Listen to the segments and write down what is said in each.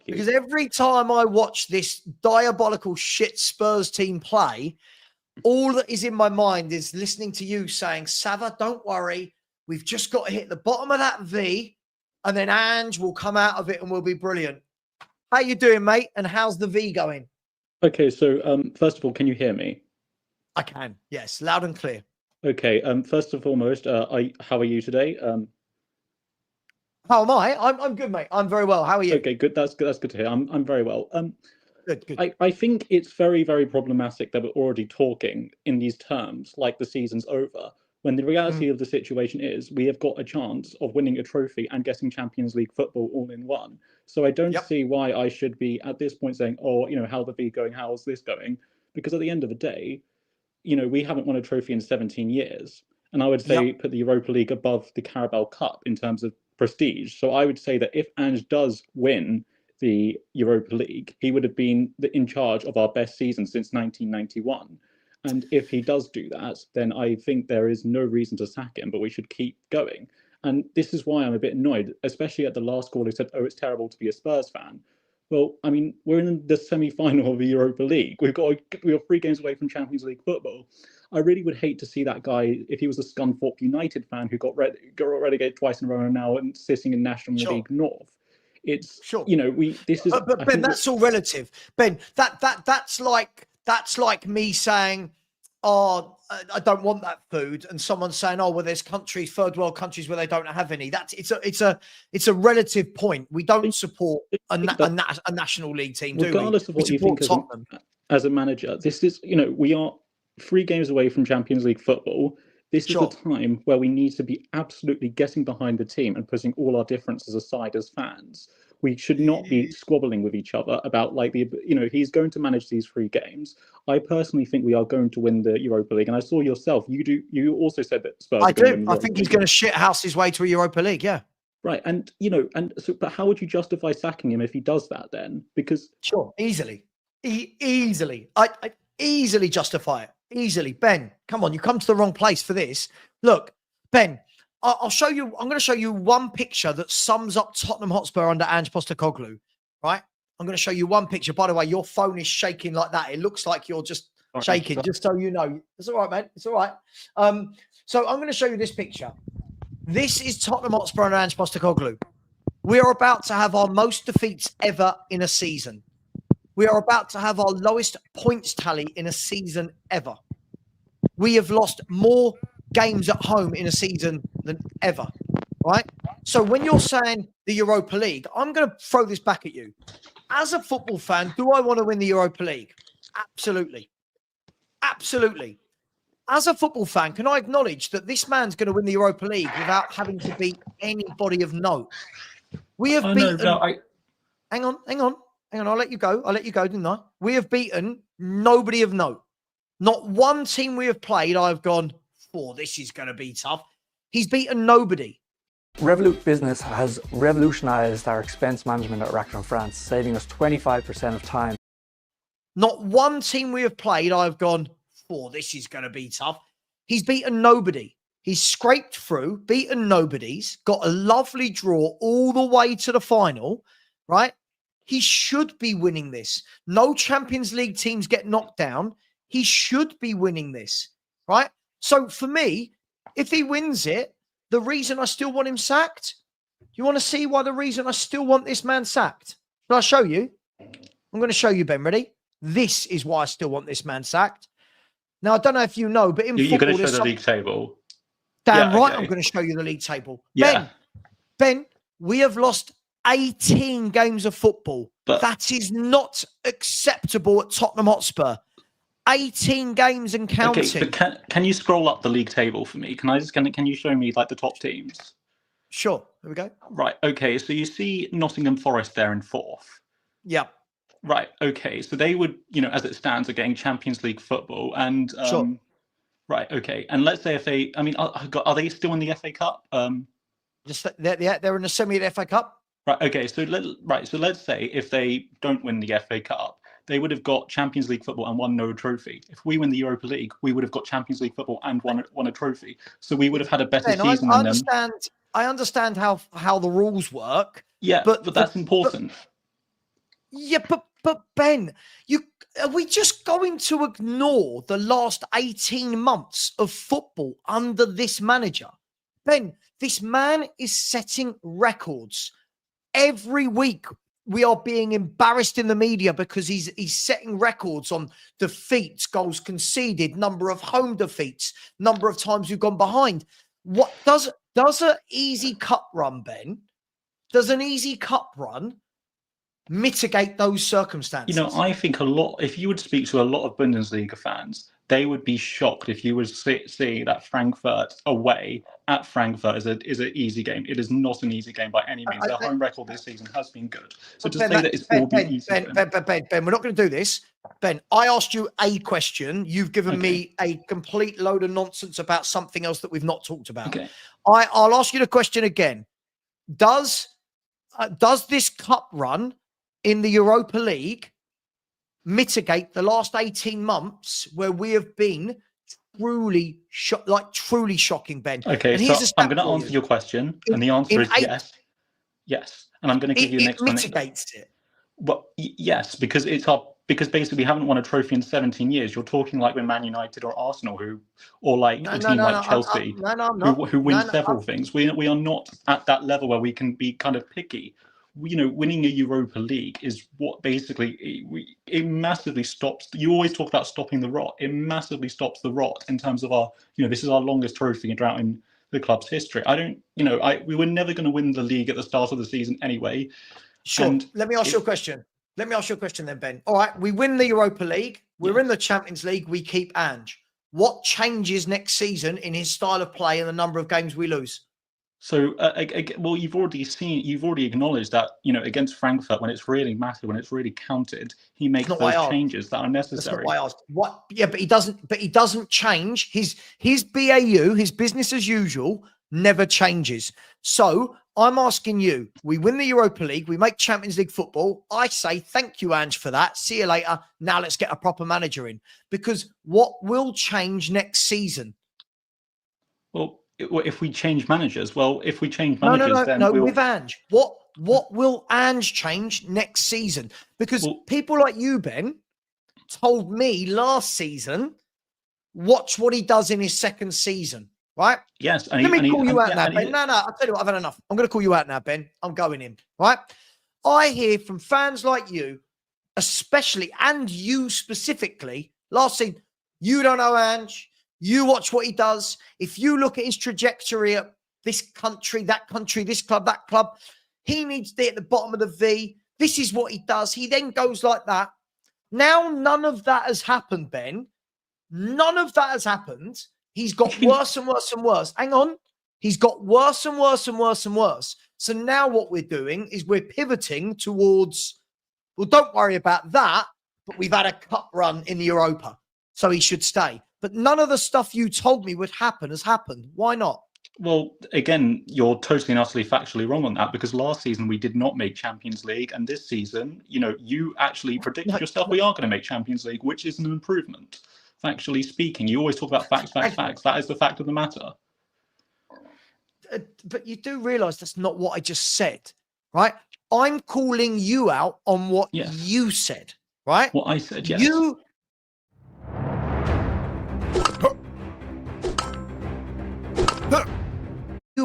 Because every time I watch this diabolical shit Spurs team play, all that is in my mind is listening to you saying, Savva, don't worry. We've just got to hit the bottom of that V, and then Ange will come out of it and we'll be brilliant. How you doing, mate? And how's the V going? Okay, so first of all, can you hear me? I can, yes, loud and clear. Okay, first and foremost, how are you today? How am I? I'm good, mate. I'm very well. How are you? Okay, good. That's good. That's good to hear. I'm very well. Good. I think it's very, very problematic that we're already talking in these terms, like the season's over, when the reality of the situation is we have got a chance of winning a trophy and getting Champions League football all in one. So I don't see why I should be at this point saying, oh, how the V going? How's this going? Because at the end of the day, we haven't won a trophy in 17 years. And I would say put the Europa League above the Carabao Cup in terms of prestige. So I would say that if Ange does win the Europa League, he would have been in charge of our best season since 1991. And if he does do that, then I think there is no reason to sack him, but we should keep going. And this is why I'm a bit annoyed, especially at the last call who said, oh, it's terrible to be a Spurs fan. Well, I mean, we're in the semi-final of the Europa League. We are 3 games away from Champions League football. I really would hate to see that guy if he was a Scunthorpe United fan who got relegated twice in a row and now sitting in National League North. It's this is. But Ben, that's all relative. Ben, that's like me saying, oh, I don't want that food, and someone saying, oh, well, there's countries, third world countries where they don't have any. It's a relative point. We don't support a National League team, do we? Regardless of what you think as a manager, this is we are 3 games away from Champions League football. This is the time where we need to be absolutely getting behind the team and putting all our differences aside as fans. We should not be squabbling with each other about he's going to manage these 3 games. I personally think we are going to win the Europa League, and I saw yourself. You also said that Spurs. I do. I think he's going to shithouse his way to a Europa League. Yeah. Right, and but how would you justify sacking him if he does that then? Because easily, easily, I easily justify it. Easily, Ben. Come on, you come to the wrong place for this. Look, Ben, I'll show you. I'm going to show you one picture that sums up Tottenham Hotspur under Ange Postecoglou. Right? I'm going to show you one picture. By the way, your phone is shaking like that. It looks like you're just shaking. Just so you know, it's all right, man. It's all right. So I'm going to show you this picture. This is Tottenham Hotspur under Ange Postecoglou. We are about to have our most defeats ever in a season. We are about to have our lowest points tally in a season ever. We have lost more games at home in a season than ever, right? So when you're saying the Europa League, I'm going to throw this back at you. As a football fan, do I want to win the Europa League? Absolutely. Absolutely. As a football fan, can I acknowledge that this man's going to win the Europa League without having to beat anybody of note? We have beaten... Hang on. I'll let you go. Didn't I? We have beaten nobody of note. Not one team we have played, I've gone, oh, this is going to be tough. He's beaten nobody. Revolut Business has revolutionized our expense management at Rackham France, saving us 25% of time. Not one team we have played, I've gone, oh, this is going to be tough. He's beaten nobody. He's scraped through, beaten nobodies, got a lovely draw all the way to the final, right? He should be winning this. No Champions League teams get knocked down. He should be winning this, right? So for me, if he wins it, the reason I still want him sacked, you want to see why the reason I still want this man sacked? Shall I show you? I'm going to show you, Ben. Ready? This is why I still want this man sacked. Now, I don't know if you know, but in football... You're going to show the league table. Damn right, I'm going to show you the league table. Yeah. Ben, we have lost 18 games of football. But that is not acceptable at Tottenham Hotspur. 18 games and counting. Okay, but can you scroll up the league table for me? Can you show me like the top teams? Sure. Here we go. Right. Okay. So you see Nottingham Forest there in 4th. Yeah. Right. Okay. So they would, as it stands, are getting Champions League football, and sure. Right. Okay. And let's say if they, are they still in the FA Cup? They're in the semi of the FA Cup. Right. Okay. So let's say if they don't win the FA Cup, they would have got Champions League football and won no trophy. If we win the Europa League, we would have got Champions League football and won a trophy. So we would have had a better season than them. I understand how the rules work. Yeah, but that's important. Yeah, but Ben, are we just going to ignore the last 18 months of football under this manager? Ben, this man is setting records. Every week we are being embarrassed in the media because he's setting records on defeats, goals conceded, number of home defeats, number of times we've gone behind. What does an easy cup run, Ben? Does an easy cup run mitigate those circumstances? I think if you would speak to a lot of Bundesliga fans, they would be shocked if you would see that Frankfurt away at Frankfurt is an easy game. It is not an easy game by any means. Their home record this season has been good. So to say that it's all been easy. Ben, we're not going to do this. Ben, I asked you a question. You've given me a complete load of nonsense about something else that we've not talked about. Okay. I'll ask you the question again. Does this cup run in the Europa League mitigate the last 18 months where we have been truly shocking, Ben? Okay, so I'm going to answer your question, and the answer is yes. Yes. And I'm going to give you an explanation. It mitigates it. Well, yes, because because basically we haven't won a trophy in 17 years. You're talking like when Man United or Arsenal, a team like Chelsea, who win several things. We are not at that level where we can be kind of picky. Winning a Europa League is what basically it massively stops. You always talk about stopping the rot. It massively stops the rot in terms of this is our longest trophy drought in the club's history. We were never going to win the league at the start of the season anyway. Sure. Let me ask you a question. Let me ask you a question then, Ben. All right, we win the Europa League. We're in the Champions League. We keep Ange. What changes next season in his style of play and the number of games we lose? So, well, you've already acknowledged that, against Frankfurt, when it's really mattered, when it's really counted, he makes those changes that are necessary. That's not why I asked. What? Yeah, but he doesn't change. His BAU, his business as usual, never changes. So I'm asking you, we win the Europa League, we make Champions League football. I say, thank you, Ange, for that. See you later. Now let's get a proper manager in. Because what will change next season? Well, if we change managers, then with Ange. What will Ange change next season? Because people like you, Ben, told me last season, watch what he does in his second season, right? Yes. Let me call you out now, Ben. No, I'll tell you what, I've had enough. I'm going to call you out now, Ben. I'm going in, right? I hear from fans like you, especially, and you specifically, last season, you don't know Ange. You watch what he does. If you look at his trajectory at this country, this club, that club, he needs to be at the bottom of the V. This is what he does. He then goes like that. Now, none of that has happened, Ben. None of that has happened. He's got worse and worse and worse. Hang on. He's got worse and worse and worse and worse. So now what we're doing is we're pivoting towards, well, don't worry about that, but we've had a cup run in the Europa, so he should stay. But none of the stuff you told me would happen has happened. Why not? Well, again, you're totally and utterly factually wrong on that, because last season we did not make Champions League, and this season, you actually predicted yourself we are going to make Champions League, which is an improvement. Factually speaking, you always talk about facts. That is the fact of the matter. But you do realise that's not what I just said, right? I'm calling you out on what you said, right? What I said, yes. You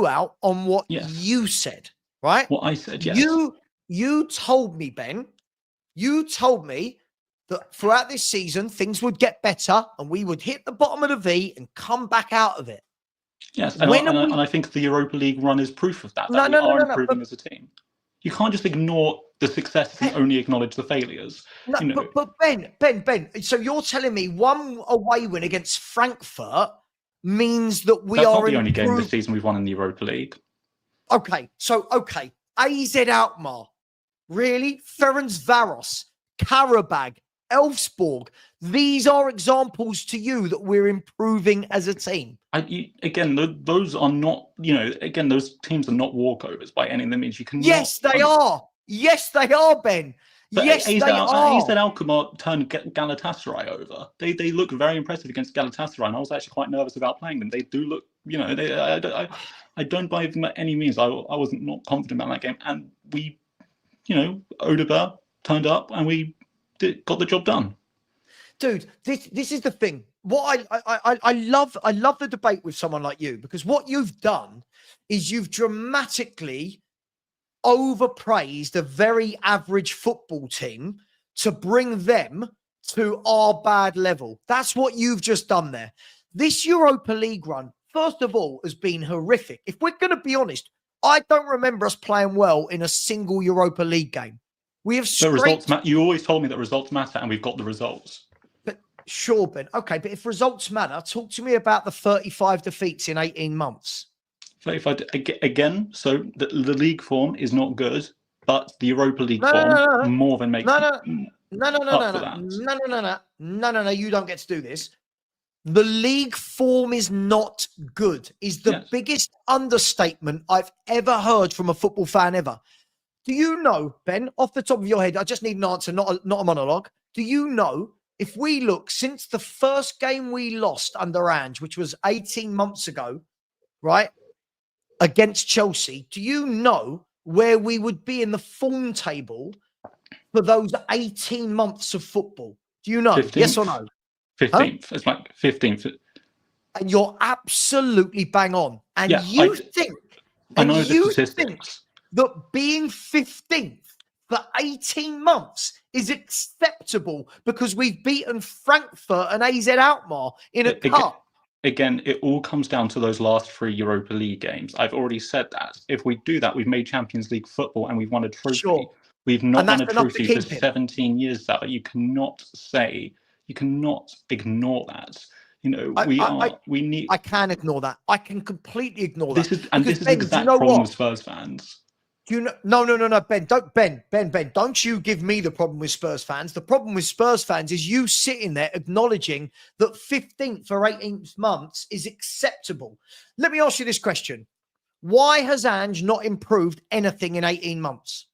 out on what you said, right? What I said, yes. You told me, Ben, that throughout this season, things would get better and we would hit the bottom of the V and come back out of it. Yes, and I think the We League run is proof of that. We are improving as a team. You can't just ignore the successes and only acknowledge the failures. But Ben, so you're telling me one away win against Frankfurt means that That's not the only game this season we've won in the Europa League. Okay. AZ Alkmaar, really? Ferencváros, Karabag, Elfsborg. These are examples to you that we're improving as a team. Those are not, those teams are not walkovers by any means. Yes, they are. Yes, they are, Ben. But yes, they are. AZ Alkmaar turned Galatasaray over. They look very impressive against Galatasaray, and I was actually quite nervous about playing them. They do look, I don't believe them by any means. I was not confident about that game. And we, Odegaard turned up and we got the job done. Dude, this is the thing. What I love the debate with someone like you, because what you've done is you've dramatically overpraised a very average football team to bring them to our bad level. That's what you've just done there. This Europa League run, first of all, has been horrific. If we're going to be honest, I don't remember us playing well in a single Europa League game. We have So results matter. You always told me that results matter, and we've got the results. But sure, Ben. Okay, but if results matter, talk to me about the 35 defeats in 18 months. 35 again. So the league form is not good, but the Europa League more than makes No. You don't get to do this. The league form is not good. Is the biggest understatement I've ever heard from a football fan ever. Do you know, Ben, off the top of your head, I just need an answer, not a monologue. Do you know, if we look since the first game we lost under Ange, which was 18 months ago, right, against Chelsea, do you know where we would be in the form table for those 18 months of football? Do you know? 15th? Yes or no? 15th. Huh? It's like 15th. And you're absolutely bang on. And I know the statistics. That being 15th for 18 months is acceptable because we've beaten Frankfurt and AZ Alkmaar in a cup. Again, it all comes down to those last 3 Europa League games. I've already said that. If we do that, we've made Champions League football and we've won a trophy. Sure. We've not won a trophy for 17 years, Savva. You cannot ignore that. You know, I can ignore that. I can completely ignore that. This is the exact problem with Spurs fans. Do you know? No, Ben. Don't you give me the problem with Spurs fans. The problem with Spurs fans is you sitting there acknowledging that 15th for 18 months is acceptable. Let me ask you this question. Why has Ange not improved anything in 18 months?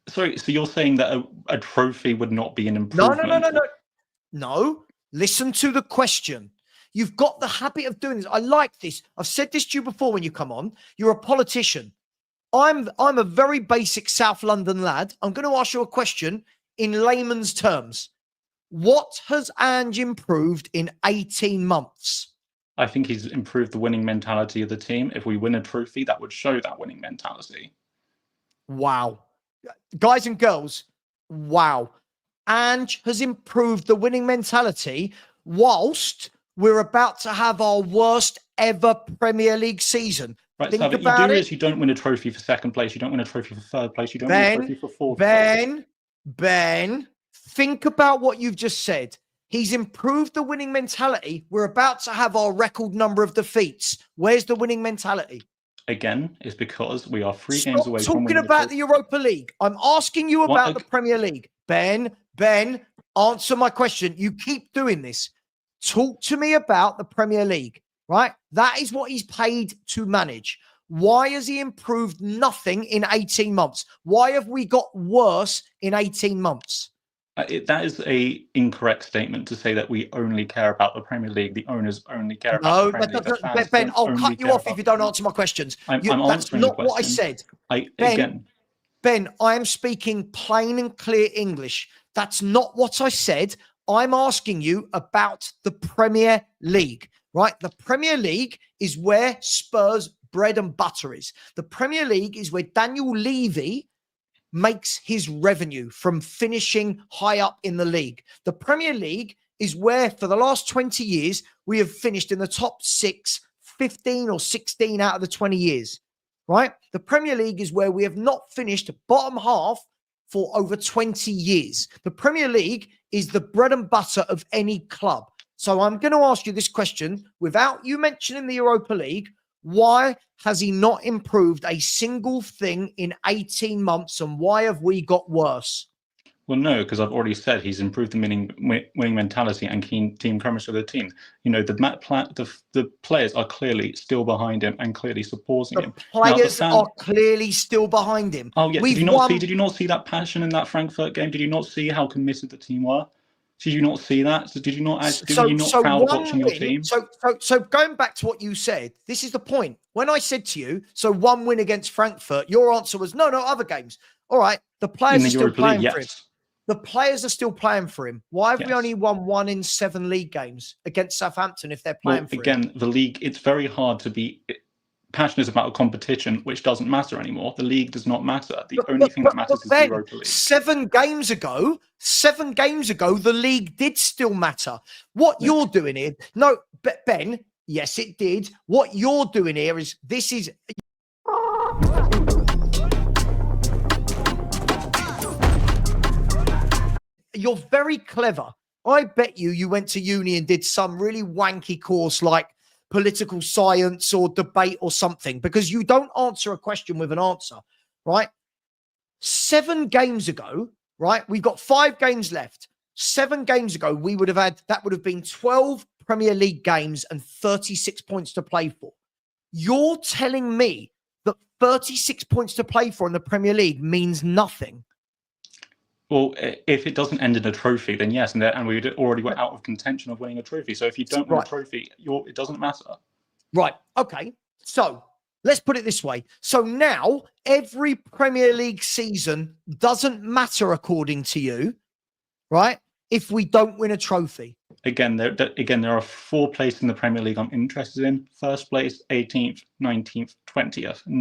Sorry, so you're saying that a trophy would not be an improvement? No, listen to the question. You've got the habit of doing this. I like this. I've said this to you before when you come on. You're a politician. I'm a very basic South London lad. I'm going to ask you a question in layman's terms. What has Ange improved in 18 months? I think he's improved the winning mentality of the team. If we win a trophy, that would show that winning mentality. Wow. Guys and girls, wow. Ange has improved the winning mentality whilst we're about to have our worst ever Premier League season. Right, so what you do is you don't win a trophy for second place, you don't win a trophy for third place, you don't win a trophy for fourth place. Ben, think about what you've just said. He's improved the winning mentality. We're about to have our record number of defeats. Where's the winning mentality? Again, it's because we are 3 games away from winning. Talking about the Europa League. I'm asking you about the Premier League. Ben, answer my question. You keep doing this. Talk to me about the Premier League, right? That is what he's paid to manage. Why has he improved nothing in 18 months? Why have we got worse in 18 months? That is a incorrect statement to say that we only care about the Premier League. The owners only care about the Premier League. Ben, I'll cut you off if you don't answer my questions. That's not what I said. Ben, I am speaking plain and clear English. That's not what I said. I'm asking you about the Premier League, right? The Premier League is where Spurs' bread and butter is. The Premier League is where Daniel Levy makes his revenue from finishing high up in the league. The Premier League is where, for the last 20 years, we have finished in the top 6, 15 or 16 out of the 20 years, right? The Premier League is where we have not finished bottom half for over 20 years. The Premier League is the bread and butter of any club. So I'm going to ask you this question without you mentioning the Europa League. Why has he not improved a single thing in 18 months, and why have we got worse? Well, no, because I've already said he's improved the winning mentality and team chemistry of the team. You know, the players are clearly still behind him and clearly supporting him. Players are clearly still behind him. Oh, yeah. Did you not see that passion in that Frankfurt game? Did you not see how committed the team were? Did you not see that? So did you not proud of watching your team? So going back to what you said, this is the point. When I said to you, so one win against Frankfurt, your answer was, no, other games. All right, the In players the are still Europa League, playing for him. yes. The players are still playing for him. Why have we Yes. only won 1 in 7 league games against Southampton if they're playing Well, for him? again, the league, it's very hard to be passionate about a competition which doesn't matter anymore. The league does not matter. The only thing that matters is the Ben, Europa League. 7 games ago, the league did still matter. What you're doing here, no, Ben, yes, it did. What you're doing here is you're very clever. I bet you went to uni and did some really wanky course like political science or debate or something, because you don't answer a question with an answer, right? 7 games ago, right? We've got 5 games left. 7 games ago, that would have been 12 Premier League games and 36 points to play for. You're telling me that 36 points to play for in the Premier League means nothing? Well, if it doesn't end in a trophy, then yes, and we already were out of contention of winning a trophy. So if you don't win a trophy, it doesn't matter. Right. Okay. So let's put it this way. So now every Premier League season doesn't matter according to you, right? If we don't win a trophy. Again, there are 4 places in the Premier League I'm interested in. First place, 18th, 19th, 20th.